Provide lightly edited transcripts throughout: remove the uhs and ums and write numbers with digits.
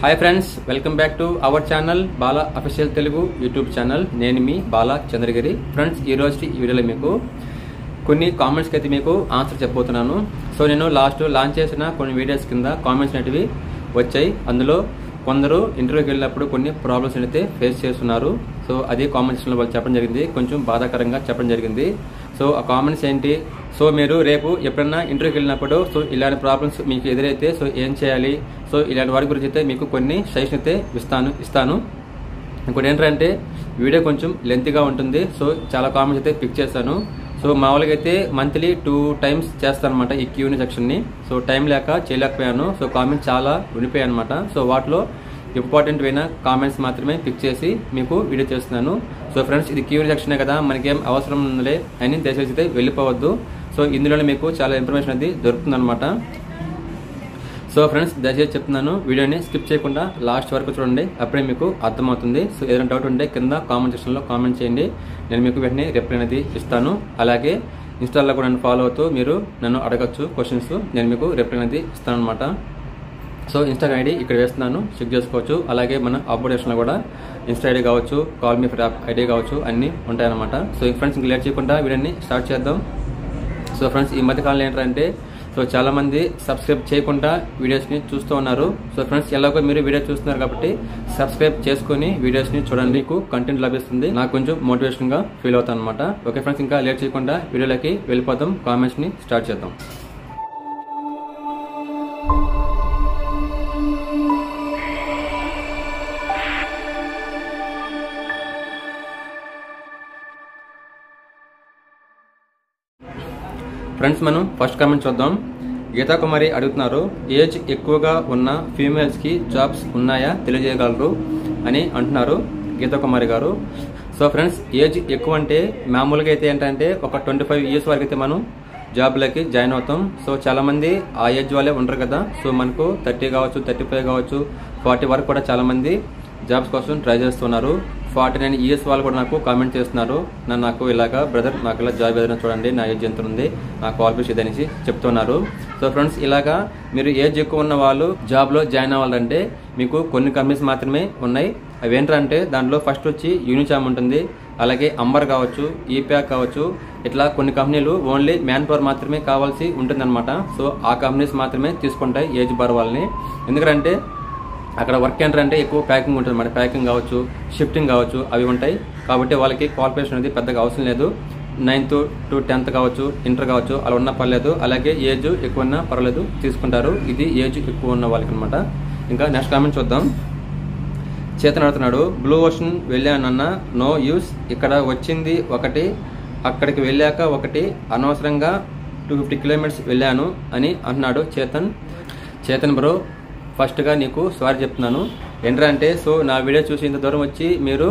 Hi friends, welcome back to our channel Bala official Telugu YouTube channel. నేను మీ Bala Chandragiri. Friends, ఈ రోజు ఈ వీడియోలో మీకు కొన్ని కామెంట్స్కి అయితే మీకు ఆన్సర్ చెప్పబోతున్నాను. సో నేను లాంచ్ చేసిన కొన్ని వీడియోస్ కింద కామెంట్స్ అనేటివి వచ్చాయి. అందులో కొందరు ఇంటర్వ్యూకి వెళ్ళినప్పుడు కొన్ని ప్రాబ్లమ్స్ అయితే ఫేస్ చేస్తున్నారు. సో అదే కామెంట్స్లో వాళ్ళు చెప్పడం జరిగింది, కొంచెం బాధాకరంగా చెప్పడం జరిగింది. సో ఆ కామెంట్స్ ఏంటి, సో మీరు రేపు ఎప్పుడన్నా ఇంటర్వ్యూకి వెళ్ళినప్పుడు సో ఇలాంటి ప్రాబ్లమ్స్ మీకు ఎదురైతే సో ఏం చేయాలి, సో ఇలాంటి వాటి గురించి అయితే మీకు కొన్ని సజెషన్ అయితే ఇస్తాను. ఇంకోటి ఏంటంటే వీడియో కొంచెం లెంతీగా ఉంటుంది. సో చాలా కామెంట్స్ అయితే పిక్ చేశాను. సో మామూలుగా అయితే మంత్లీ 2 times చేస్తాను అనమాట ఈ Q&A సెక్షన్ని. సో టైం లేక చేయలేకపోయాను. సో కామెంట్స్ చాలా ఉండిపోయాయి అనమాట. సో వాటిలో ఇంపార్టెంట్ అయిన కామెంట్స్ మాత్రమే పిక్ చేసి మీకు వీడియో చేస్తున్నాను. సో ఫ్రెండ్స్, ఇది Q&A సెక్షనే కదా, మనకేం అవసరం ఉందిలే అని దయచేసి అయితే వెళ్ళిపోవద్దు. సో ఇందులోనే మీకు చాలా ఇన్ఫర్మేషన్ అది దొరుకుతుంది అనమాట. సో ఫ్రెండ్స్, దయచేసి చెప్తున్నాను, వీడియోని స్కిప్ చేయకుండా లాస్ట్ వరకు చూడండి, అప్పుడే మీకు అర్థమవుతుంది. సో ఏదైనా డౌట్ ఉంటే కింద కామెంట్ సెక్షన్లో కామెంట్ చేయండి, నేను మీకు వెంటనే రిప్లై అనేది ఇస్తాను. అలాగే ఇన్స్టాల్లో కూడా నన్ను ఫాలో అవుతూ మీరు నన్ను అడగచ్చు క్వశ్చన్స్, నేను మీకు రిప్లై అనేది ఇస్తాను అనమాట. సో ఇన్స్టాగ్రామ్ ఐడి ఇక్కడ వేస్తున్నాను, చెక్ చేసుకోవచ్చు. అలాగే మన అప్డేషన్లో కూడా ఇన్స్టా ఐడి కావచ్చు, call me for app ID కావచ్చు, అన్నీ ఉంటాయన్నమాట. సో ఫ్రెండ్స్, ఇంక లేట్ చేయకుండా వీడియోని స్టార్ట్ చేద్దాం. సో ఫ్రెండ్స్, ఈ మధ్యకాలంలో ఏంటంటే సో చాలా మంది సబ్స్క్రైబ్ చేయకుండా వీడియోస్ని చూస్తూ ఉన్నారు. సో ఫ్రెండ్స్, ఎలాగో మీరు వీడియో చూస్తున్నారు కాబట్టి సబ్స్క్రైబ్ చేసుకుని వీడియోస్ని చూడండి, మీకు కంటెంట్ లభిస్తుంది, నాకు కొంచెం మోటివేషన్గా ఫీల్ అవుతాను అనమాట. ఓకే ఫ్రెండ్స్, ఇంకా లేట్ చేయకుండా వీడియోలోకి వెళ్ళిపోతాం, కామెంట్స్ని స్టార్ట్ చేద్దాం. ఫ్రెండ్స్, మనం ఫస్ట్ కామెంట్ చూద్దాం. గీతా కుమారి అడుగుతున్నారు, ఏజ్ ఎక్కువగా ఉన్న ఫీమేల్స్ కి జాబ్స్ ఉన్నాయా తెలియజేయగలరు అని అంటున్నారు గీతా కుమారి గారు. సో ఫ్రెండ్స్, ఏజ్ ఎక్కువ అంటే మామూలుగా అయితే ఏంటంటే ఒక 25 years వరకు అయితే మనం జాబ్లకి జాయిన్ అవుతాం. సో చాలా మంది ఆ ఏజ్ వాళ్ళే ఉండరు కదా. సో మనకు 30 కావచ్చు, 35 కావచ్చు, 40 వరకు కూడా చాలా మంది జాబ్స్ కోసం ట్రై చేస్తున్నారు. 49 years వాళ్ళు కూడా నాకు కామెంట్ చేస్తున్నారు, నాకు ఇలాగా బ్రదర్ నాకు ఇలా జాబ్ ఏదైనా చూడండి, నా ఏజ్ ఎంత ఉంది, నా క్వాలిఫికేషన్ ఇదనేసి చెప్తున్నారు. సో ఫ్రెండ్స్, ఇలాగా మీరు ఏజ్ ఎక్కువ ఉన్న వాళ్ళు జాబ్లో జాయిన్ అవ్వాలంటే మీకు కొన్ని కంపెనీస్ మాత్రమే ఉన్నాయి. అవి ఏంటంటే దాంట్లో ఫస్ట్ వచ్చి యూనిచామ్ ఉంటుంది, అలాగే అంబర్ కావచ్చు, ఈప్యాక్ కావచ్చు, ఇట్లా కొన్ని కంపెనీలు ఓన్లీ మ్యాన్ పవర్ మాత్రమే కావాల్సి ఉంటుందన్నమాట. సో ఆ కంపెనీస్ మాత్రమే తీసుకుంటాయి ఏజ్ బార్ వాళ్ళని. ఎందుకంటే అక్కడ వర్క్ ఏంటంటే ఎక్కువ ప్యాకింగ్ ఉంటుంది అన్నమాట. ప్యాకింగ్ కావచ్చు, షిఫ్టింగ్ కావచ్చు, అవి ఉంటాయి. కాబట్టి వాళ్ళకి క్వాలిఫికేషన్ అనేది పెద్దగా అవసరం లేదు. 9th to 10th కావచ్చు, ఇంటర్ కావచ్చు, అలా ఉన్నా పర్లేదు. అలాగే ఏజ్ ఎక్కువ ఉన్నా పర్వాలేదు, తీసుకుంటారు. ఇది ఏజ్ ఎక్కువ ఉన్న వాళ్ళకి అనమాట. ఇంకా నెక్స్ట్ కామెంట్ చూద్దాం. చేతన్ అడుగుతున్నాడు, బ్లూ ఓషన్ వెళ్ళానన్న నో యూస్, ఇక్కడ వచ్చింది ఒకటి, అక్కడికి వెళ్ళాక ఒకటి, అనవసరంగా 250 kilometers వెళ్ళాను అని అంటున్నాడు చేతన్ బ్రో. ఫస్ట్గా నీకు సారీ చెప్తున్నాను. ఏంటంటే సో నా వీడియో చూసి ఇంత దూరం వచ్చి మీరు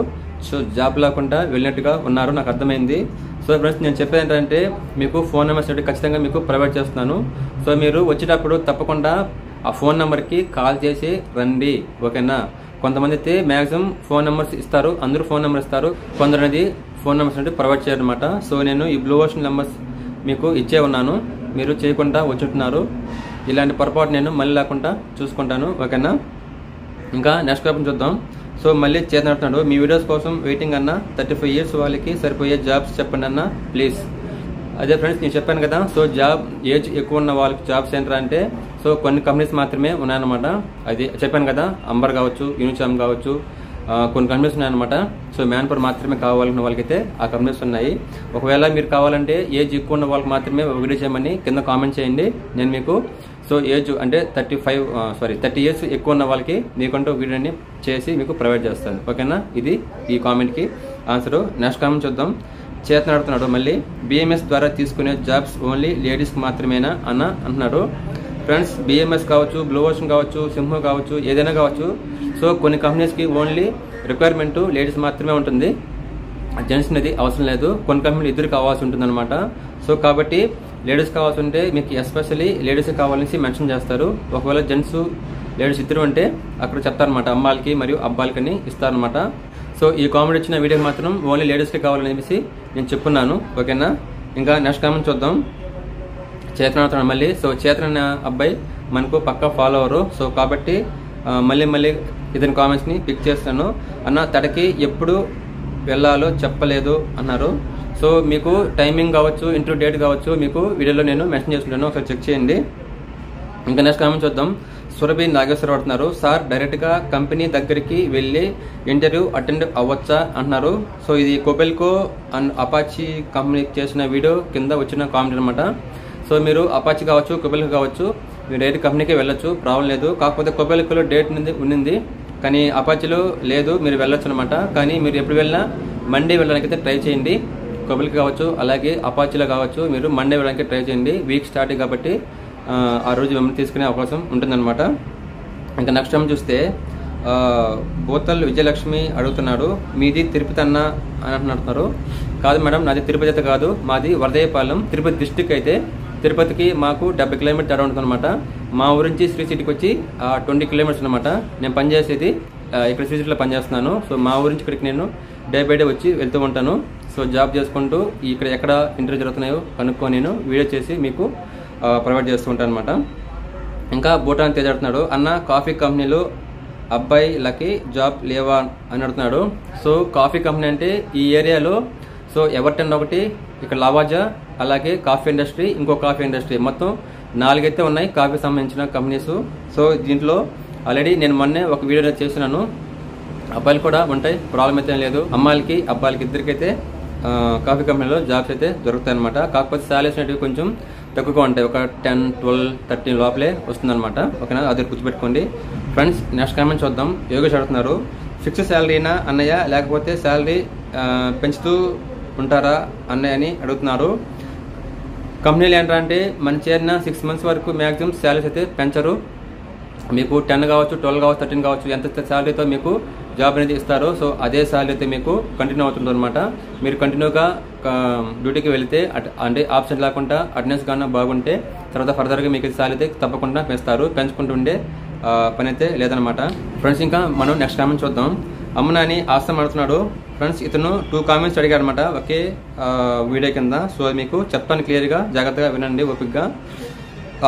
సో జాబ్ లేకుండా వెళ్ళినట్టుగా ఉన్నారు, నాకు అర్థమైంది. సో ఫ్రెండ్స్, నేను చెప్పేది ఏంటంటే మీకు ఫోన్ నెంబర్స్ అనేవి ఖచ్చితంగా మీకు ప్రొవైడ్ చేస్తున్నాను. సో మీరు వచ్చేటప్పుడు తప్పకుండా ఆ ఫోన్ నెంబర్కి కాల్ చేసి రండి, ఓకేనా. కొంతమంది అయితే మ్యాక్సిమం ఫోన్ నెంబర్స్ ఇస్తారు, అందరూ ఫోన్ నెంబర్ ఇస్తారు, కొందరు అనేది ఫోన్ నెంబర్స్ అంటే ప్రొవైడ్ చేయరనమాట. సో నేను ఈ బ్లూ ఓషన్ నెంబర్స్ మీకు ఇచ్చే ఉన్నాను, మీరు చేయకుండా వచ్చుంటున్నారు. ఇలాంటి పొరపాటు నేను మళ్ళీ లేకుండా చూసుకుంటాను, ఓకేనా. ఇంకా నెక్స్ట్ కామెంట్ చూద్దాం. సో మళ్ళీ చేతనడుతున్నాడు, మీ వీడియోస్ కోసం వెయిటింగ్ అన్న, 35 years వాళ్ళకి సరిపోయే జాబ్స్ చెప్పండి అన్న ప్లీజ్. అదే ఫ్రెండ్స్, నేను చెప్పాను కదా, సో జాబ్ ఏజ్ ఎక్కువ ఉన్న వాళ్ళకి జాబ్స్ ఏంటంటే సో కొన్ని కంపెనీస్ మాత్రమే ఉన్నాయన్నమాట. అది చెప్పాను కదా, అంబర్ కావచ్చు, యూనిచామ్ కావచ్చు, కొన్ని కంపెనీస్ ఉన్నాయన్నమాట. సో మ్యాన్ పవర్ మాత్రమే కావాలన్న వాళ్ళకైతే ఆ కంపెనీస్ ఉన్నాయి. ఒకవేళ మీరు కావాలంటే ఏజ్ ఎక్కువ ఉన్న వాళ్ళకి మాత్రమే వీడియో చేయమని కింద కామెంట్ చేయండి, నేను మీకు సో ఏజ్ అంటే 30 years ఎక్కువ ఉన్న వాళ్ళకి మీకంటూ వీడియోని చేసి మీకు ప్రొవైడ్ చేస్తాను, ఓకేనా. ఇది ఈ కామెంట్కి ఆన్సరు. నెక్స్ట్ కామెంట్ చూద్దాం. చేతన్ అడుగుతున్నాడు మళ్ళీ, BMS ద్వారా తీసుకునే జాబ్స్ ఓన్లీ లేడీస్కి మాత్రమేనా అన్న అంటున్నాడు. ఫ్రెండ్స్, BMS కావచ్చు, బ్లూ ఓషన్ కావచ్చు, సింహ కావచ్చు, ఏదైనా కావచ్చు, సో కొన్ని కంపెనీస్కి ఓన్లీ రిక్వైర్మెంట్ లేడీస్ మాత్రమే ఉంటుంది, జెంట్స్ అనేది అవసరం లేదు. కొన్ని కంపెనీలు ఇద్దరు కావాల్సి ఉంటుంది అనమాట. సో కాబట్టి లేడీస్ కావాల్సి ఉంటే మీకు ఎస్పెషల్లీ లేడీస్ కావాలనేసి మెన్షన్ చేస్తారు. ఒకవేళ జెంట్స్ లేడీస్ ఇద్దరు ఉంటే అక్కడ చెప్తారనమాట, అమ్మాయిలకి మరియు అబ్బాయిలకని ఇస్తారనమాట. సో ఈ కామెంట్ ఇచ్చిన వీడియో మాత్రం ఓన్లీ లేడీస్కి కావాలని చెప్పేసి నేను చెప్పున్నాను, ఓకేనా. ఇంకా నెక్స్ట్ కామెంట్ చూద్దాం. చేతన్ అవుతున్నాడు మళ్ళీ. సో చేతన్ అనే అబ్బాయి మనకు పక్కా ఫాలోవరు. సో కాబట్టి మళ్ళీ మళ్ళీ ఇతని కామెంట్స్ని పిక్ చేస్తాను. అన్న తడకి ఎప్పుడు వెళ్ళాలో చెప్పలేదు అన్నారు. సో మీకు టైమింగ్ కావచ్చు, ఇంటర్వ్యూ డేట్ కావచ్చు, మీకు వీడియోలో నేను మెన్షన్ చేసుకుంటాను, ఒకసారి చెక్ చేయండి. ఇంకా నెక్స్ట్ కామెంట్ చూద్దాం. సురభి నాగేశ్వరరావు అంటున్నారు, సార్ డైరెక్ట్గా కంపెనీ దగ్గరికి వెళ్ళి ఇంటర్వ్యూ అటెండ్ అవ్వచ్చా అంటున్నారు. సో ఇది కొబెల్కో అండ్ అపాచీ కంపెనీ చేసిన వీడియో కింద వచ్చిన కామెంట్ అనమాట. సో మీరు అపాచీ కావచ్చు, కొబెల్కో కావచ్చు, మీరు డైరెక్ట్ కంపెనీకి వెళ్ళొచ్చు, ప్రాబ్లం లేదు. కాకపోతే కొబెల్కోలో డేట్ ఉన్నింది, కానీ అపాచీలో లేదు, మీరు వెళ్ళొచ్చు అనమాట. కానీ మీరు ఎప్పుడు వెళ్ళినా మండే వెళ్ళడానికి అయితే ట్రై చేయండి. కొబెల్కో కావచ్చు, అలాగే అపాచీలో కావచ్చు, మీరు మండే వెళ్ళడానికి ట్రై చేయండి. వీక్ స్టార్టింగ్ కాబట్టి ఆ రోజు మిమ్మల్ని తీసుకునే అవకాశం ఉంటుందన్నమాట. ఇంకా నెక్స్ట్ టైం చూస్తే బోతల్ విజయలక్ష్మి అడుగుతున్నాడు, మీది తిరుపతి అన్న అని అంటున్నారు. కాదు మేడం, నాది తిరుపతి అయితే కాదు, మాది వరదయ్యపాలెం, తిరుపతి డిస్టిక్. అయితే తిరుపతికి మాకు 70 కిలోమీటర్ తేడా ఉంటుంది అనమాట. మా ఊరి నుంచి శ్రీ సిటీకి వచ్చి 20 కిలోమీటర్స్ అనమాట. నేను పనిచేసేది ఇక్కడ శ్రీ సిటీలో పనిచేస్తున్నాను. సో మా ఊరి నుంచి ఇక్కడికి నేను డే బై డే వచ్చి వెళ్తూ ఉంటాను. సో జాబ్ చేసుకుంటూ ఇక్కడ ఎక్కడ ఇంటర్వ్యూ జరుగుతున్నాయో కనుక్కొని నేను వీడియో చేసి మీకు ప్రొవైడ్ చేస్తూ ఉంటాను అనమాట. ఇంకా భూటాన్ తేజ్ అడుగుతున్నాడు, అన్న కాఫీ కంపెనీలో అబ్బాయిలకి జాబ్ లేవా అని అడుగుతున్నాడు. సో కాఫీ కంపెనీ అంటే ఈ ఏరియాలో సో ఎవర్టన్ ఒకటి, ఇక్కడ లావాజా, అలాగే కాఫీ ఇండస్ట్రీ, ఇంకో కాఫీ ఇండస్ట్రీ, మొత్తం 4 అయితే ఉన్నాయి కాఫీ సంబంధించిన కంపెనీస్. సో దీంట్లో ఆల్రెడీ నేను మొన్నే ఒక వీడియో చేస్తున్నాను. అబ్బాయిలు కూడా ఉంటాయి, ప్రాబ్లం అయితే లేదు. అమ్మాయిలకి అబ్బాయిలకి ఇద్దరికైతే కాఫీ కంపెనీలో జాబ్స్ అయితే దొరుకుతాయి అనమాట. కాకపోతే శాలరీస్ అనేవి కొంచెం తక్కువగా ఉంటాయి, ఒక 10, 12, 13 లోపలే వస్తుందన్నమాట. ఓకేనా, అది గుర్తుపెట్టుకోండి ఫ్రెండ్స్. నెక్స్ట్ కామెంట్ చూద్దాం. యోగేష్ అడుగుతున్నారు, ఫిక్స్ శాలరీనా అన్నయ్య, లేకపోతే శాలరీ పెంచుతూ ఉంటారా అన్నయ్య అని అడుగుతున్నారు. కంపెనీలు ఏంటంటే మన చేరిన 6 మంత్స్ వరకు మ్యాక్సిమం శాలరీస్ అయితే పెంచరు. మీకు 10 కావచ్చు, 12 కావచ్చు, 13 కావచ్చు, ఎంత శాలరీతో మీకు జాబ్ అనేది ఇస్తారు. సో అదే శాలరీ అయితే మీకు కంటిన్యూ అవుతుంది అనమాట. మీరు కంటిన్యూగా డ్యూటీకి వెళితే అంటే ఆప్షన్ లేకుండా అటెండెన్స్ కన్నా బాగుంటే తర్వాత ఫర్దర్గా మీకు శాలరీ అయితే తప్పకుండా పెంచుతారు. పెంచుకుంటూ ఉండే పని అయితే లేదనమాట ఫ్రెండ్స్. ఇంకా మనం నెక్స్ట్ కామెంట్ చూద్దాం. అమ్మనాని ఆసం అడుగుతున్నాడు. ఫ్రెండ్స్ ఇతను 2 కామెంట్స్ అడిగారు అనమాట ఒకే వీడియో కింద. సో మీకు చెప్తాను క్లియర్గా, జాగ్రత్తగా వినండి ఓపిక్గా.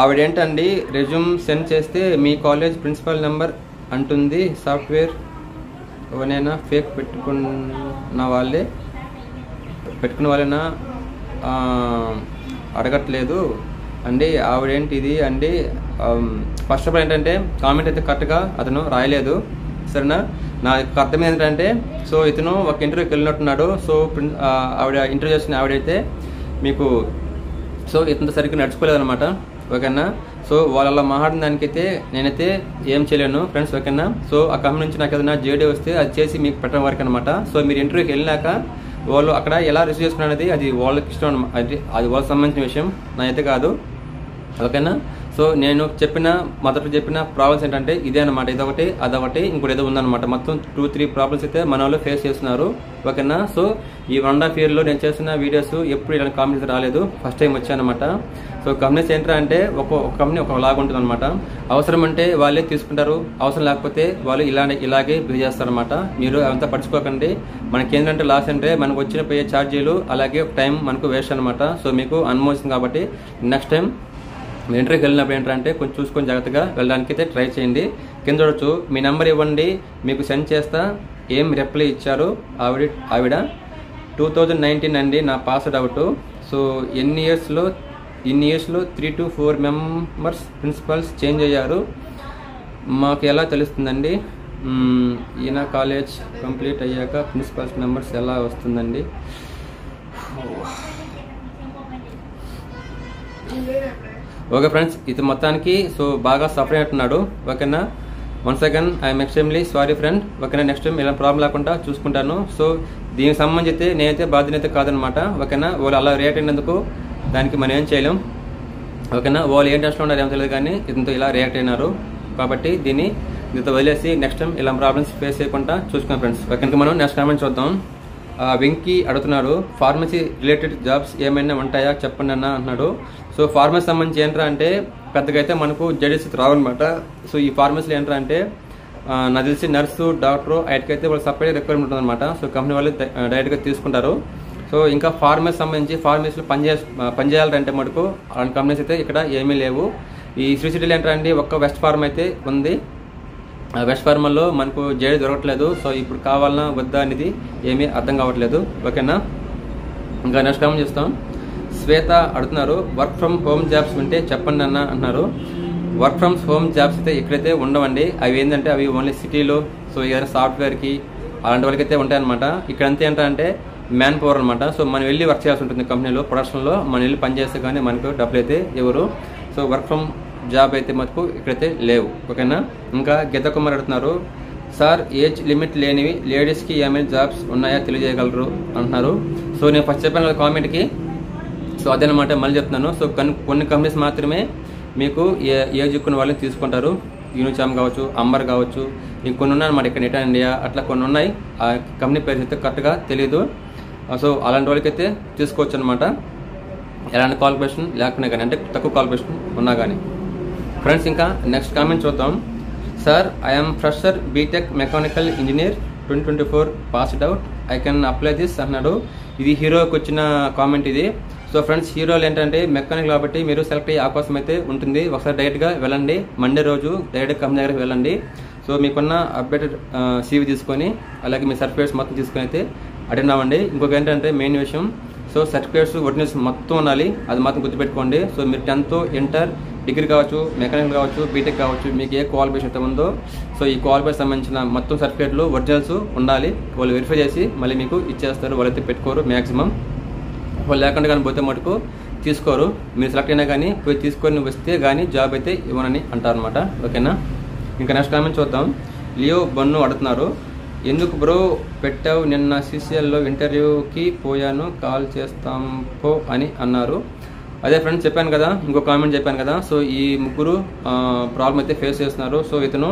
ఆవిడేంటండి, రెజ్యూమ్ సెండ్ చేస్తే మీ కాలేజ్ ప్రిన్సిపల్ నెంబర్ అంటుంది, సాఫ్ట్వేర్ ఎవరైనా ఫేక్ పెట్టుకున్న వాళ్ళైనా అడగట్లేదు అండి. ఆవిడేంటి ఇది అండి. ఫస్ట్ ఆఫ్ ఆల్ ఏంటంటే కామెంట్ అయితే కరెక్ట్గా అతను రాయలేదు, సరేనా. నాకు అర్థం ఏంటంటే, సో ఇతను ఒక ఇంటర్వ్యూకి వెళ్ళినట్టున్నాడు. సో ఆవిడ ఇంటర్వ్యూ చేసిన ఆవిడైతే మీకు సో ఇతను సరిగ్గా నడుచుకోలేదు అనమాట. ఓకేనా. సో వాళ్ళ మాట్లాడిన దానికైతే నేనైతే ఏం చేయలేను ఫ్రెండ్స్. ఓకేనా. సో ఆ కంపెనీ నుంచి నాకు ఏదైనా జేడీ వస్తే అది చేసి మీకు పెట్టడం వరకు అనమాట. సో మీరు ఇంటర్వ్యూకి వెళ్ళినాక వాళ్ళు అక్కడ ఎలా రిసీవ్ చేసుకున్నది అది వాళ్ళకి ఇష్టం, అది వాళ్ళకి సంబంధించిన విషయం, నాకైతే కాదు. ఓకేనా. సో నేను మొదట చెప్పిన ప్రాబ్లమ్స్ ఏంటంటే ఇదే అనమాట, ఇదొకటి అదొకటి ఇంకోటి ఏదో ఉందన్నమాట. మొత్తం 2-3 ప్రాబ్లమ్స్ అయితే మన వాళ్ళు ఫేస్ చేస్తున్నారు. ఓకేనా. సో ఈ 1.5 yearలో నేను చేసిన వీడియోస్ ఎప్పుడు ఇలాంటి కామెంట్స్ రాలేదు, ఫస్ట్ టైం వచ్చానమాట. సో కంపెనీస్ ఏంటంటే అంటే ఒక్కొక్క కంపెనీ ఒక లాగా ఉంటుంది అనమాట. అవసరం అంటే వాళ్ళే తీసుకుంటారు, అవసరం లేకపోతే వాళ్ళు ఇలాగే బిహేవ్ చేస్తారనమాట. మీరు అవంతా పడుచుకోకండి. మనకి ఏంటంటే లాస్ అంటే మనకు వచ్చిన పోయే ఛార్జీలు అలాగే టైం మనకు వేస్ట్ అనమాట. సో మీకు అనుభవం కాబట్టి నెక్స్ట్ టైం మీ ఇంటర్వ్యూకి వెళ్ళినప్పుడు ఏంటంటే కొంచెం చూసుకొని జాగ్రత్తగా వెళ్ళడానికి అయితే ట్రై చేయండి. కింద చూడొచ్చు, మీ నెంబర్ ఇవ్వండి మీకు సెండ్ చేస్తా, ఏం రిప్లై ఇచ్చారు ఆవిడ 2019 అండి నా పాస్వర్డ్ అవుట్. సో ఇన్ని ఇయర్స్లో 3 to 4 మెంబర్స్ ప్రిన్సిపల్స్ చేంజ్ అయ్యారు, మాకు ఎలా తెలుస్తుందండి. ఈయన కాలేజ్ కంప్లీట్ అయ్యాక ప్రిన్సిపల్స్ మెంబర్స్ ఎలా వస్తుందండి. ఓకే ఫ్రెండ్స్, ఇది మొత్తానికి సో బాగా సఫర్ అవుతున్నాడు. ఓకేనా. Once again I'm extremely sorry friend. ఓకేనా. నెక్స్ట్ టైం ఇలా ప్రాబ్లం లేకుండా చూసుకుంటాను. సో దీనికి సంబంధించి నేనైతే బాధ్యత కాదనమాట. ఓకేనా. వాళ్ళు అలా రియాక్ట్ అయినందుకు దానికి మనం ఏం చేయలేం. ఓకేనా. వాళ్ళు ఏం టెన్షన్ ఉన్నారు ఏమో తెలియదు, కానీ ఇంత ఇలా రియాక్ట్ అయినారు కాబట్టి దీంతో వదిలేసి నెక్స్ట్ టైం ఇలా ప్రాబ్లమ్స్ ఫేస్ చేయకుండా చూసుకున్నాం ఫ్రెండ్స్. ఓకే. మనం నెక్స్ట్ కామెంట్ చూద్దాం. వెంకీ అడుగుతున్నాడు, ఫార్మసీ రిలేటెడ్ జాబ్స్ ఏమైనా ఉంటాయా చెప్పండి అన్న అంటున్నాడు. సో ఫార్మసీ సంబంధించి ఏంట్రా అంటే పెద్దగా అయితే మనకు జెడిసి రావన్నమాట. సో ఈ ఫార్మసీలు ఏంట్రా అంటే నాకు తెలిసి నర్సు, డాక్టరు వాటికైతే వాళ్ళు సపరేట్ రిక్వైర్మెంట్ ఉంటుందన్నమాట. సో కంపెనీ వాళ్ళు డైరెక్ట్గా తీసుకుంటారు. సో ఇంకా ఫార్మసీ సంబంధించి ఫార్మసీలో పనిచేయాలంటే మటుకు అలాంటి కంపెనీస్ అయితే ఇక్కడ ఏమీ లేవు. ఈ శ్రీ సిటీలో ఏంటంటే ఒక్క వెస్ట్ ఫార్మ్ అయితే ఉంది. వెస్ట్ ఫార్మల్లో మనకు జేడీ దొరకట్లేదు. సో ఇప్పుడు కావాలన్నా వద్దా అనేది ఏమీ అర్థం కావట్లేదు. ఓకేనా, ఇంకా నెక్స్ట్ కామెంట్ చేస్తాం. శ్వేత అడుగుతున్నారు, వర్క్ ఫ్రమ్ హోమ్ జాబ్స్ ఉంటే చెప్పండి అన్న అంటున్నారు. వర్క్ ఫ్రమ్ హోమ్ జాబ్స్ అయితే ఇక్కడైతే ఉండవండి. అవి ఏంటంటే అవి ఓన్లీ సిటీలో, సో ఏదైనా సాఫ్ట్వేర్కి అలాంటి వాళ్ళకైతే ఉంటాయన్నమాట. ఇక్కడ అంతే ఏంటంటే మ్యాన్ పవర్ అనమాట. సో మనం వెళ్ళి వర్క్ చేయాల్సి ఉంటుంది కంపెనీలో, ప్రొడక్షన్లో మనం వెళ్ళి పని చేస్తే కానీ మనకు డబ్బులు అయితే ఎవరు. సో వర్క్ ఫ్రమ్ జాబ్ అయితే మటుకు ఇక్కడైతే లేవు. ఓకేనా, ఇంకా గీతా కుమార్ అడుగుతున్నారు, సార్ ఏజ్ లిమిట్ లేనివి లేడీస్కి ఏమైనా జాబ్స్ ఉన్నాయా తెలియజేయగలరు అంటున్నారు. సో నేను ఫస్ట్ చెప్పాను కదా కామెంట్కి, సో అదేనమాట మళ్ళీ చెప్తున్నాను. సో కొన్ని కంపెనీస్ మాత్రమే మీకు ఏజ్ ఎక్కువ వాళ్ళని తీసుకుంటారు. యూనిచామ్ కావచ్చు, అంబర్ కావచ్చు, ఇంకొన్ని ఉన్నాయన్నమాట ఇక్కడ నెట్ ఇండియా, అట్లా కొన్ని ఉన్నాయి. ఆ కంపెనీ పేరు అయితే కరెక్ట్గా తెలియదు. సో అలాంటి వాళ్ళకైతే తీసుకోవచ్చు అనమాట, ఎలాంటి క్వాలిఫికేషన్ లేకుండా కానీ, అంటే తక్కువ క్వాలిఫికేషన్ ఉన్నా కానీ. ఫ్రెండ్స్ ఇంకా నెక్స్ట్ కామెంట్ చూద్దాం. Sir I'm fresher BTech mechanical engineer 2024 passed out, I can apply this అన్నాడు. ఇది హీరోకి వచ్చిన కామెంట్ ఇది. సో ఫ్రెండ్స్ హీరోలు ఏంటంటే మెకానిక్ కాబట్టి మీరు సెలెక్ట్ అయ్యే అవకాశం అయితే ఉంటుంది. ఒకసారి డైరెక్ట్గా వెళ్ళండి, మండే రోజు డైరెక్ట్గా కంపెనీ దగ్గరికి వెళ్ళండి. సో మీకున్న అప్డేటెడ్ సీవీ తీసుకొని అలాగే మీ సర్టిఫికేట్స్ మొత్తం తీసుకొని అయితే అటెండ్ అవ్వండి. ఇంకొక ఏంటంటే మెయిన్ విషయం, సో సర్టిఫికేట్స్ ఒరిజినల్స్ మొత్తం ఉండాలి, అది మాత్రం గుర్తుపెట్టుకోండి. సో మీరు 10th ఇంటర్ డిగ్రీ కావచ్చు, మెకానికల్ కావచ్చు, బీటెక్ కావచ్చు, మీకు ఏ క్వాలిఫికేషన్ అయితే ఉందో సో ఈ క్వాలిఫికేషన్ సంబంధించిన మొత్తం సర్టిఫికేట్లు ఒరిజినల్స్ ఉండాలి. వాళ్ళు వెరిఫై చేసి మళ్ళీ మీకు ఇచ్చేస్తారు. వాళ్ళైతే పెట్టుకోరు మ్యాక్సిమం, వాళ్ళు లేకుండా కానీ పోతే మటుకు తీసుకోరు. మీరు సెలెక్ట్ అయినా కానీ పోయి తీసుకొని వస్తే కానీ జాబ్ అయితే ఇవ్వనని అంటారు అనమాట. ఓకేనా, ఇంకా నెక్స్ట్ కామెంట్ చూద్దాం. లియో బన్ను అడుగుతున్నారు, ఎందుకు బ్రో పెట్టావు, నిన్న సిసిఎల్లో ఇంటర్వ్యూకి పోయాను, కాల్ చేస్తాం పో అని అన్నారు. అదే ఫ్రెండ్స్ చెప్పాను కదా, ఇంకో కామెంట్ చెప్పాను కదా. సో ఈ ముగ్గురు ప్రాబ్లం అయితే ఫేస్ చేస్తున్నారు. సో ఇతను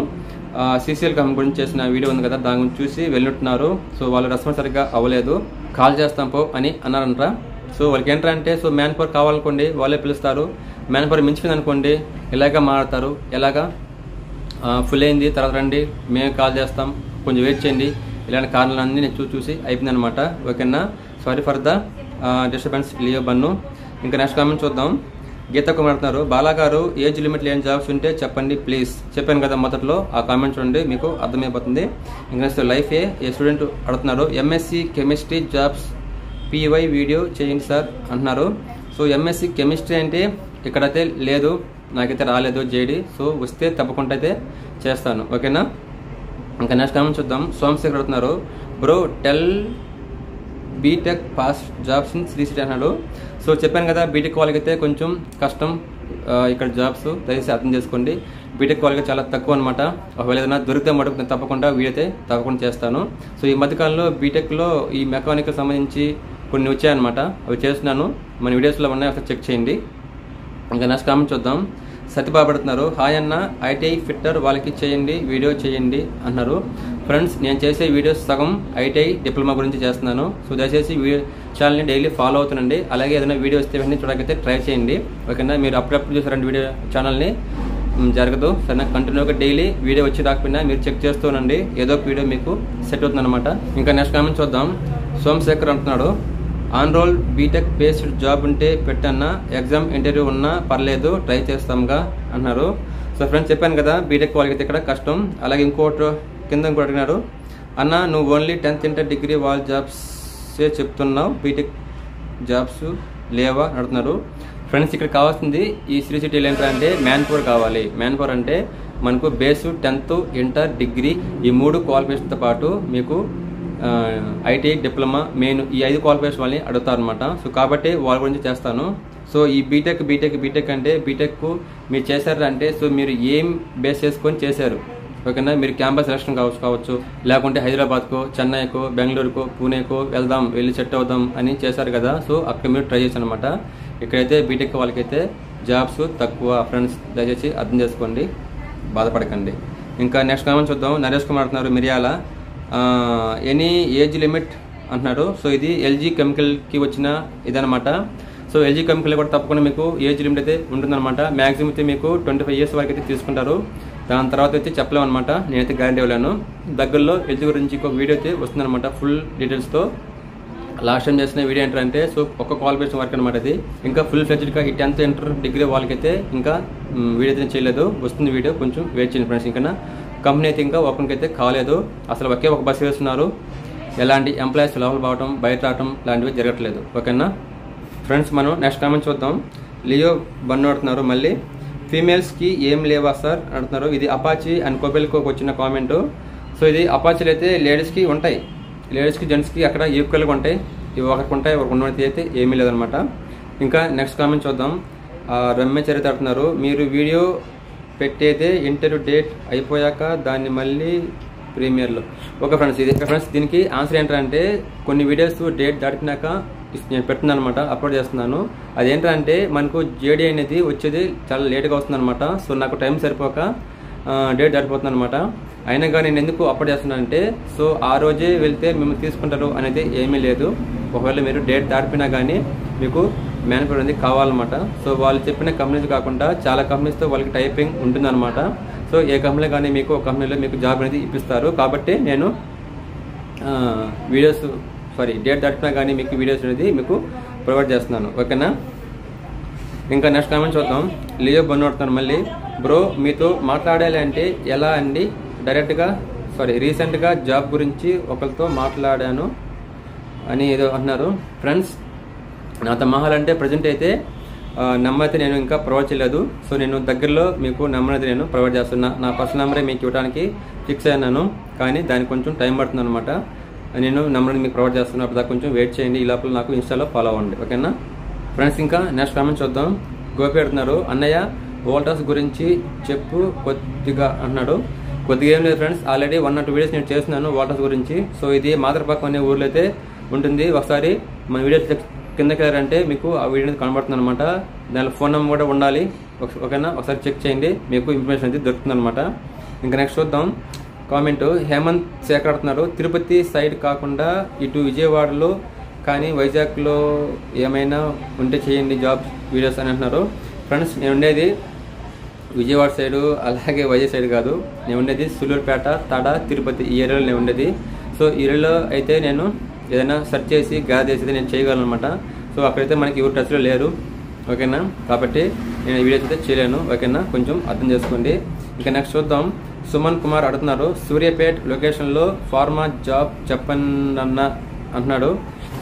సిసిఎల్ కంపెనీ గురించి చేసిన వీడియో ఉంది కదా, దాని గురించి చూసి వెళ్ళుంటున్నారు. సో వాళ్ళు రెస్పాన్స్ సరిగ్గా అవ్వలేదు, కాల్ చేస్తాం పో అని అన్నారంట. సో వాళ్ళకి ఏంటంటే సో మ్యాన్ పవర్ కావాలనుకోండి వాళ్ళే పిలుస్తారు, మ్యాన్ పవర్ మించిపోయింది అనుకోండి ఇలాగా మాట్లాడతారు. ఎలాగా ఫుల్ అయింది తర్వాత రండి, మేము కాల్ చేస్తాం, కొంచెం వెయిట్ చేయండి, ఇలాంటి కారణాలన్నీ నేను చూసి అయిపోయింది అనమాట. ఓకేనా, sorry for the disturbance Leo Bunny. ఇంకా నెక్స్ట్ కామెంట్ చూద్దాం. గీతా కుమార్ అడుగుతున్నారు, బాలాగారు ఏజ్ లిమిట్ లేని జాబ్స్ ఉంటే చెప్పండి ప్లీజ్. చెప్పాను కదా మొదట్లో, ఆ కామెంట్ చూడండి మీకు అర్థమైపోతుంది. ఇంకా నెక్స్ట్ లైఫ్ ఏ స్టూడెంట్ అడుగుతున్నారు, MSc chemistry jobs py video చేయండి సార్ అంటున్నారు. సో ఎంఎస్సి కెమిస్ట్రీ అంటే ఇక్కడైతే లేదు, నాకైతే రాలేదు జేడీ. సో వస్తే తప్పకుండా అయితే చేస్తాను. ఓకేనా, ఇంకా నెక్స్ట్ కామెంట్ చూద్దాం. సోమశేఖర్ అడుగుతున్నారు, bro tell BTech pass jobs in Sri City అన్నాడు. సో చెప్పాను కదా బీటెక్ వాళ్ళకి అయితే కొంచెం కష్టం ఇక్కడ జాబ్స్, దయచేసి అర్థం చేసుకోండి. బీటెక్ వాళ్ళకి చాలా తక్కువ అనమాట. ఒకవేళ ఏదైనా దొరికితే మటుకు నేను తప్పకుండా వీడియో అయితే తప్పకుండా చేస్తాను. సో ఈ మధ్యకాలంలో బీటెక్లో ఈ మెకానికల్ సంబంధించి కొన్ని వచ్చాయన్నమాట, అవి చేస్తున్నాను, మన వీడియోస్లో ఉన్నాయి, ఒకసారి చెక్ చేయండి. ఇంకా నెక్స్ట్ కామెంట్ చూద్దాం. సత్యబాబడుతున్నారు, హాయ్ అన్న ఐటీఐ ఫిట్టర్ వాళ్ళకి చేయండి వీడియో చేయండి అన్నారు. ఫ్రెండ్స్ నేను చేసే వీడియోస్ సగం ఐటీఐ డిప్లొమా గురించి చేస్తున్నాను. సో దయచేసి ఛానల్ని డైలీ ఫాలో అవుతుండండి. అలాగే ఏదైనా వీడియో వస్తే వెంటనే చూడకపోతే ట్రై చేయండి. ఓకేనా, మీరు అప్పుడప్పుడు చూసారండి వీడియో ఛానల్ని జరగదు. సరే కంటిన్యూగా డైలీ వీడియో వచ్చి రాకపోయినా మీరు చెక్ చేస్తూనండి, ఏదో ఒక వీడియో మీకు సెట్ అవుతుంది అనమాట. ఇంకా నెక్స్ట్ కామెంట్ చూద్దాం. సోమశేఖర్ అంటున్నాడు, on roll BTech based job ఉంటే పెట్టన్నా, ఎగ్జామ్ ఇంటర్వ్యూ ఉన్నా పర్లేదు ట్రై చేస్తాంగా అన్నారు. సో ఫ్రెండ్స్ చెప్పాను కదా బీటెక్ వాళ్ళకి ఇక్కడ కష్టం. అలాగే కింద ఇంకోటి అడిగినారు, అన్న నువ్వు ఓన్లీ 10th ఇంటర్ డిగ్రీ వాళ్ళ జాబ్సే చెప్తున్నావు, బీటెక్ జాబ్స్ లేవా అడుగుతున్నారు. ఫ్రెండ్స్ ఇక్కడ కావాల్సింది ఈ శ్రీ సిటీలో ఏంటంటే మ్యాన్ పవర్ కావాలి. మ్యాన్ పవర్ అంటే మనకు బేస్ 10th ఇంటర్ డిగ్రీ ఈ 3 క్వాలిఫికేషన్తో పాటు మీకు ఐటీఐ డిప్లొమా మెయిన్ ఈ 5 క్వాలిఫికేషన్ వాళ్ళని అడుగుతారు అనమాట. సో కాబట్టి వాళ్ళ గురించి చేస్తాను. సో ఈ బీటెక్ అంటే బీటెక్ మీరు చేశారు అంటే సో మీరు ఏం బేస్ చేసుకొని చేశారు. ఓకేనా, మీరు క్యాంపస్ సెలక్షన్ కావచ్చు, లేకుంటే హైదరాబాద్కో, చెన్నైకో, బెంగళూరుకో, పూణేకో వెళ్ళి సెట్ అవుదాం అని చేశారు కదా. సో అక్కడ మీరు ట్రై చేశారు అనమాట. ఇక్కడైతే బీటెక్ వాళ్ళకైతే జాబ్స్ తక్కువ. ఫ్రెండ్స్ దయచేసి అర్థం చేసుకోండి, బాధపడకండి. ఇంకా నెక్స్ట్ కామెంట్ చూద్దాం. నరేష్ కుమార్ అంటున్నారు, మిర్యాల ఎనీ ఏజ్ లిమిట్ అంటున్నారు. సో ఇది ఎల్జీ కెమికల్కి వచ్చిన ఇదనమాట. సో ఎల్జీ కెమికల్ కూడా తప్పకుండా మీకు ఏజ్ లిమిట్ అయితే ఉంటుందన్నమాట. మ్యాక్సిమం అయితే మీకు 25 years వరకు అయితే తీసుకుంటారు. దాని తర్వాత అయితే చెప్పలేము అనమాట, నేనైతే గ్యారంటీ ఇవ్వలేను. దగ్గరలో ఎల్జీ గురించి ఒక వీడియో అయితే వస్తుందన్నమాట ఫుల్ డీటెయిల్స్తో. లాస్ట్ టైం చేసిన వీడియో ఏంటంటే సో ఒక్క క్వాలిఫికేషన్ వర్క్ అనమాట ఇది. ఇంకా ఫుల్ ఫ్లెడ్జ్డ్గా ఈ 10th ఇంటర్ డిగ్రీ వాళ్ళకైతే ఇంకా వీడియో అయితే చేయలేదు, వస్తుంది వీడియో, కొంచెం వెయిట్ చేయండి ఫ్రెండ్స్. ఇంకా కంపెనీ అయితే ఇంకా ఓపెన్కి అయితే కాలేదు. అసలు ఒకే ఒక బస్సు వేస్తున్నారు. ఎలాంటి ఎంప్లాయీస్ లోపల పోవటం బయట రావటం లాంటివి జరగట్లేదు. ఓకేనా ఫ్రెండ్స్, మనం నెక్స్ట్ కామెంట్ చూద్దాం. లియో బన్ను అంటున్నారు, మళ్ళీ ఫీమేల్స్కి ఏం లేవా సార్ అంటున్నారు. ఇది అపాచీ అండ్ కొబెల్కోకి వచ్చిన కామెంటు. సో ఇది అపాచీలు అయితే లేడీస్కి ఉంటాయి, లేడీస్కి జెంట్స్కి అక్కడ ఈక్వల్గా ఉంటాయి. ఇవి ఒకరికి ఉంటాయి, ఒకరికి ఉన్నది అయితే ఏమీ లేదనమాట. ఇంకా నెక్స్ట్ కామెంట్ చూద్దాం. రమ్య చరిత్ర అంటున్నారు, మీరు వీడియో పెట్టేదే ఇంటర్వ్యూ డేట్ అయిపోయాక దాన్ని మళ్ళీ ప్రీమియర్లో. ఓకే ఫ్రెండ్స్, దీనికి ఆన్సర్ ఏంటంటే కొన్ని వీడియోస్ డేట్ దాటినాక నేను పెడుతున్నాను అనమాట, అప్లోడ్ చేస్తున్నాను. అదేంటంటే మనకు జేడీ అనేది వచ్చేది చాలా లేట్గా వస్తుంది అనమాట. సో నాకు టైం సరిపోక డేట్ దాటిపోతుంది అనమాట. అయినా కానీ నేను ఎందుకు అప్లోడ్ చేస్తున్నానంటే, సో ఆ రోజే వెళ్తే మేము తీసుకుంటారు అనేది ఏమీ లేదు. ఒకవేళ మీరు డేట్ దాటిపోయినా కానీ మీకు మ్యానుఫ్యాక్చర్ అనేది కావాలన్నమాట. సో వాళ్ళు చెప్పిన కంపెనీస్ కాకుండా చాలా కంపెనీస్తో వాళ్ళకి టైపింగ్ ఉంటుందన్నమాట. సో ఏ కంపెనీ కానీ మీకు ఒక కంపెనీలో మీకు జాబ్ అనేది ఇప్పిస్తారు. కాబట్టి నేను డేట్ దాటినా కానీ మీకు వీడియోస్ అనేది మీకు ప్రొవైడ్ చేస్తున్నాను. ఓకేనా. ఇంకా నెక్స్ట్ కామెంట్ చూద్దాం. లియో బన్ను అడుగుతాను మళ్ళీ, బ్రో మీతో మాట్లాడాలి అంటే ఎలా అండి, రీసెంట్గా జాబ్ గురించి ఒకరితో మాట్లాడాను అని ఏదో అంటున్నారు. ఫ్రెండ్స్, నాతో మాట్లాడాలంటే ప్రజెంట్ అయితే నెంబర్ అయితే నేను ఇంకా ప్రొవైడ్ చేయలేదు. సో నేను దగ్గరలో మీకు నెంబర్ అయితే నేను ప్రొవైడ్ చేస్తున్నా. నా పర్సనల్ నెంబరే మీకు ఇవ్వడానికి ఫిక్స్ అయినాను, కానీ దానికి కొంచెం టైం పడుతుంది అనమాట. నేను నెంబర్ని మీకు ప్రొవైడ్ చేస్తున్నాను, అప్పుడు దాకా కొంచెం వెయిట్ చేయండి. ఈ లోపల నాకు ఇన్స్టాలో ఫాలో అవ్వండి. ఓకేనా ఫ్రెండ్స్. ఇంకా నెక్స్ట్ కామెంట్ చూద్దాం. గోపి అడుగుతున్నారు, అన్నయ్య వోల్టాస్ గురించి చెప్పు కొద్దిగా అంటున్నాడు. కొద్దిగా ఏం లేదు ఫ్రెండ్స్, ఆల్రెడీ 1 or 2 వీడియోస్ నేను చేస్తున్నాను వోల్టాస్ గురించి. సో ఇది మాదరపాకం అనే ఊర్లో అయితే ఉంటుంది. ఒకసారి మన వీడియోస్ కిందకి వెళ్ళారంటే మీకు ఆ వీడియో కనబడుతుంది అనమాట. దానిలో ఫోన్ నెంబర్ కూడా ఉండాలి. ఓకేనా, ఒకసారి చెక్ చేయండి, మీకు ఇన్ఫర్మేషన్ అయితే దొరుకుతుంది అనమాట. ఇంకా నెక్స్ట్ చూద్దాం. కామెంట్ హేమంత్ శేఖర్ అడుగుతున్నారు, తిరుపతి సైడ్ కాకుండా ఇటు విజయవాడలో కానీ వైజాగ్లో ఏమైనా ఉంటే చేయండి జాబ్ వీడియోస్ అని అంటున్నారు. ఫ్రెండ్స్, నేను ఉండేది విజయవాడ సైడు అలాగే వైజాగ్ సైడ్ కాదు, నేను ఉండేది సూలూరుపేట, తడ, తిరుపతి ఈ ఏరియాలో నేను ఉండేది. సో ఈ ఏరియాలో అయితే నేను ఏదైనా సెర్చ్ చేసి గ్యాదర్ చేసి నేను చేయగలను అనమాట. సో అక్కడైతే మనకి ఎవరు టచ్లో లేరు. ఓకేనా, కాబట్టి నేను వీడియోస్ అయితే చేయలేను. ఓకేనా, కొంచెం అర్థం చేసుకోండి. ఇంకా నెక్స్ట్ చూద్దాం. సుమన్ కుమార్ అడుగుతున్నారు, సూర్యాపేట లొకేషన్లో ఫార్మా జాబ్ చెప్పండి అన్న అంటున్నాడు.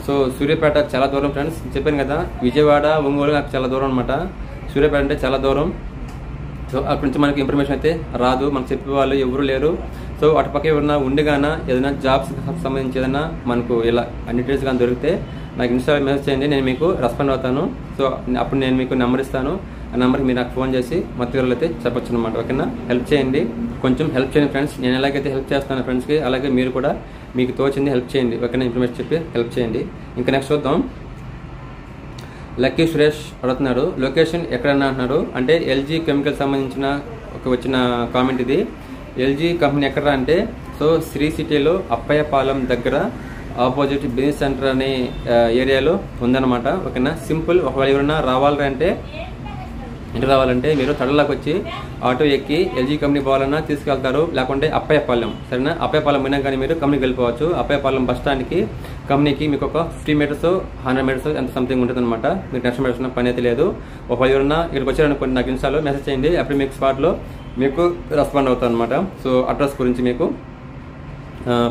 సో సూర్యాపేట చాలా దూరం ఫ్రెండ్స్, చెప్పాను కదా, విజయవాడ ఒంగోలు నాకు చాలా దూరం అనమాట. సూర్యాపేట అంటే చాలా దూరం. సో అక్కడి నుంచి మనకి ఇన్ఫర్మేషన్ అయితే రాదు, మనకు చెప్పే వాళ్ళు ఎవరు లేరు. సో అటుపక్క ఎవరైనా ఉండిగానా ఏదైనా జాబ్స్ సంబంధించి ఏదైనా మనకు ఇలా అన్ని డీటెయిల్స్ కానీ దొరికితే నాకు ఇన్స్టాలో మెసేజ్ చేయండి, నేను మీకు రెస్పాండ్ అవుతాను. సో అప్పుడు నేను మీకు నెంబర్ ఇస్తాను, ఆ నెంబర్కి మీరు నాకు ఫోన్ చేసి మొత్తం అయితే చెప్పొచ్చు అనమాట. ఓకేనా, హెల్ప్ చేయండి, కొంచెం హెల్ప్ చేయండి ఫ్రెండ్స్. నేను ఎలాగైతే హెల్ప్ చేస్తాను ఫ్రెండ్స్కి, అలాగే మీరు కూడా మీకు తోచింది హెల్ప్ చేయండి. ఓకేనా, ఇన్ఫర్మేషన్ చెప్పి హెల్ప్ చేయండి. ఇంకా నెక్స్ట్ చూద్దాం. లక్కీ సురేష్ అడుగుతున్నాడు, లొకేషన్ ఎక్కడన్నా అంటున్నాడు. అంటే ఎల్జీ కెమికల్ సంబంధించిన వచ్చిన కామెంట్ ఇది. ఎల్జీ కంపెనీ ఎక్కడ అంటే, సో శ్రీ సిటీలో అప్పయ్యపాలెం దగ్గర ఆపోజిట్ బిజినెస్ సెంటర్ అనే ఏరియాలో ఉందన్నమాట. ఓకేనా, సింపుల్. ఒకవేళ ఎవరైనా రావాలంటే ఇంటికి రావాలంటే మీరు తడలాకి వచ్చి ఆటో ఎక్కి ఎల్జీ కంపెనీ పోవాలన్నా తీసుకెళ్తారు, లేకుంటే అప్పయ్యపాలెం. సరేనా, అప్పయ్యపాలెం అయినా కానీ మీరు కంపెనీకి వెళ్ళిపోవచ్చు. అప్పయ్యపాలెం బస్ స్టాండ్కి కంపెనీకి మీకు ఒక 50 meters 100 meters ఎంత సంథింగ్ ఉంటుంది అనమాట. మీకు టెన్షన్ పెట్టాల్సిన పని అయితే లేదు. ఒకవేళ ఎవరైనా ఇక్కడికి వచ్చారనుకోండి, నాకు ఇన్స్టాలో మెసేజ్ చేయండి, అప్పుడు మీకు స్పాట్లో మీకు రెస్పాండ్ అవుతాను అనమాట. సో అడ్రస్ గురించి మీకు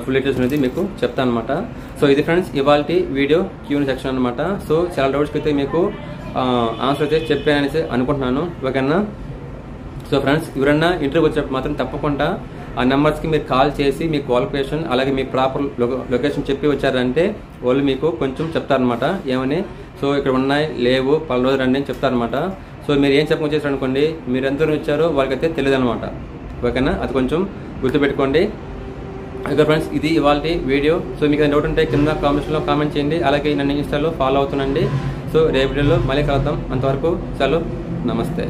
ఫుల్ డీటెయిల్స్ అనేది మీకు చెప్తాను అనమాట. సో ఇది ఫ్రెండ్స్ ఇవాళ వీడియో Q&A సెక్షన్ అనమాట. సో చాలా డౌట్స్కి అయితే మీకు ఆన్సర్ అయితే చెప్పాననేసి అనుకుంటున్నాను. ఓకేనా. సో ఫ్రెండ్స్, ఎవరైనా ఇంటర్వ్యూ వచ్చేటప్పుడు మాత్రం తప్పకుండా ఆ నెంబర్స్కి మీరు కాల్ చేసి మీ క్వాలిఫికేషన్ అలాగే మీ ప్రాపర్ లొకేషన్ చెప్పి వచ్చారంటే వాళ్ళు మీకు కొంచెం చెప్తారనమాట ఏమని. సో ఇక్కడ ఉన్నాయి లేవు పలు రోజులు రండి అని చెప్తారనమాట. సో మీరు ఏం చెప్పకుండా చేశారు అనుకోండి, మీరు ఎంత దూరం ఇచ్చారో వాళ్ళకైతే తెలియదు అనమాట. ఓకేనా, అది కొంచెం గుర్తుపెట్టుకోండి. ఓకే ఫ్రెండ్స్, ఇది ఇవాళ వీడియో. సో మీకు ఏదైనా డౌట్ ఉంటే కింద కామెంట్స్లో కామెంట్ చేయండి, అలాగే నన్ను ఇన్స్టాలో ఫాలో అవుతుండండి. సో రేపు వీడియోలో మళ్ళీ కలుద్దాం. అంతవరకు సెలవు, నమస్తే.